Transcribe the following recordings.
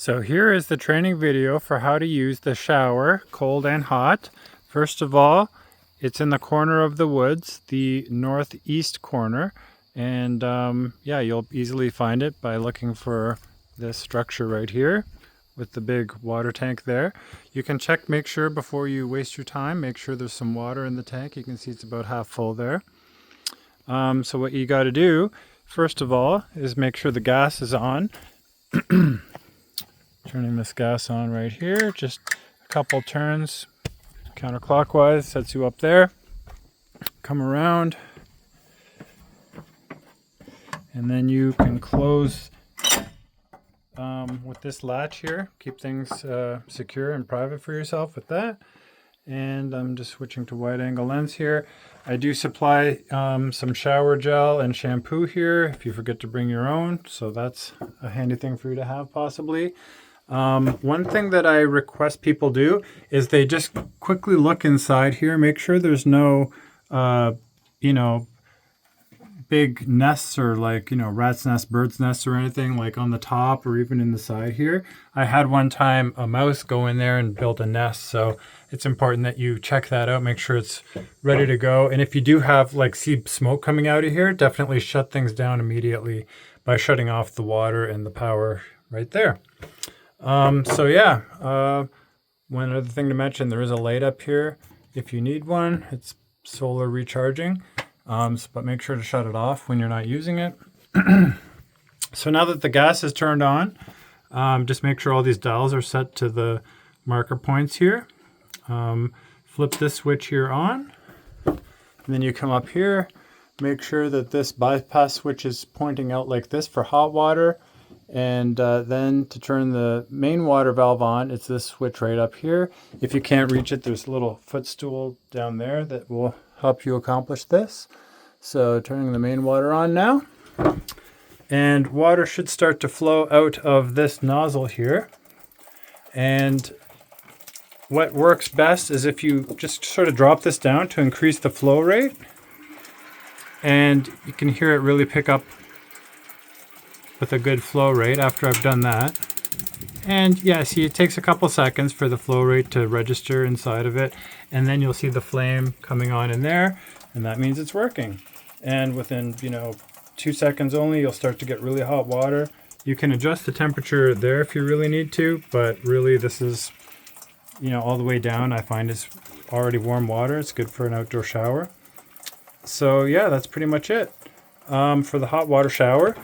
So here is the training video for how to use the shower, cold and hot. First of all, it's in the corner of the woods, the northeast corner. And yeah, you'll easily find it by looking for this structure right here with the big water tank there. You can check, make sure before you waste your time, make sure there's some water in the tank. You can see it's about half full there. So what you got to do, first of all, is make sure the gas is on. Turning this gas on right here, just a couple turns counterclockwise, sets you up there. Come around, and then you can close with this latch here. Keep things secure and private for yourself with that. And I'm just switching to wide angle lens here. I do supply some shower gel and shampoo here if you forget to bring your own, so that's a handy thing for you to have possibly. One thing that I request people do is they just quickly look inside here, make sure there's no big nests or rat's nest, bird's nests or anything like on the top or even in the side here. I had one time a mouse go in there and build a nest, so it's important that you check that out, make sure it's ready to go. And if you do have see smoke coming out of here, definitely shut things down immediately by shutting off the water and the power right there. So yeah, one other thing to mention, there is a light up here if you need one. It's solar recharging, but make sure to shut it off when you're not using it. So now that the gas is turned on, just make sure all these dials are set to the marker points here. Flip this switch here on, and then you come up here, make sure that this bypass switch is pointing out like this for hot water. And then to turn the main water valve on, it's this switch right up here. If you can't reach it, there's a little footstool down there that will help you accomplish this. So turning the main water on now. And water should start to flow out of this nozzle here. And what works best is if you just sort of drop this down to increase the flow rate. And you can hear it really pick up with a good flow rate after I've done that. And yeah, see, it takes a couple seconds for the flow rate to register inside of it, and then you'll see the flame coming on in there, and that means it's working. And within 2 seconds only, you'll start to get really hot water. You can adjust the temperature there if you really need to, but really this is all the way down. I find it's already warm water. It's good for an outdoor shower. So yeah, that's pretty much it for the hot water shower.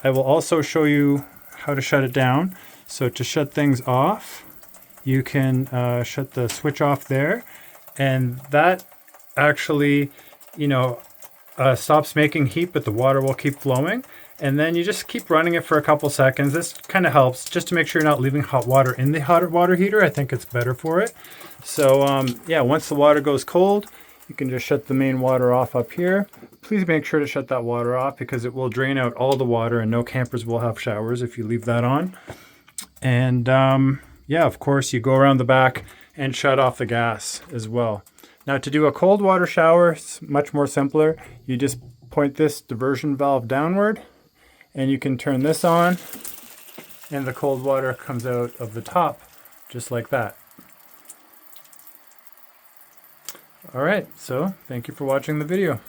I will also show you how to shut it down. So to shut things off, you can shut the switch off there, and that actually, stops making heat, but the water will keep flowing. And then you just keep running it for a couple seconds. This kind of helps just to make sure you're not leaving hot water in the hot water heater. I think it's better for it. So yeah, once the water goes cold, you can just shut the main water off up here. Please make sure to shut that water off because it will drain out all the water, and no campers will have showers if you leave that on. And yeah, of course, you go around the back and shut off the gas as well. Now to do a cold water shower, it's much more simpler. You just point this diversion valve downward, and you can turn this on, and the cold water comes out of the top, just like that. All right, so thank you for watching the video.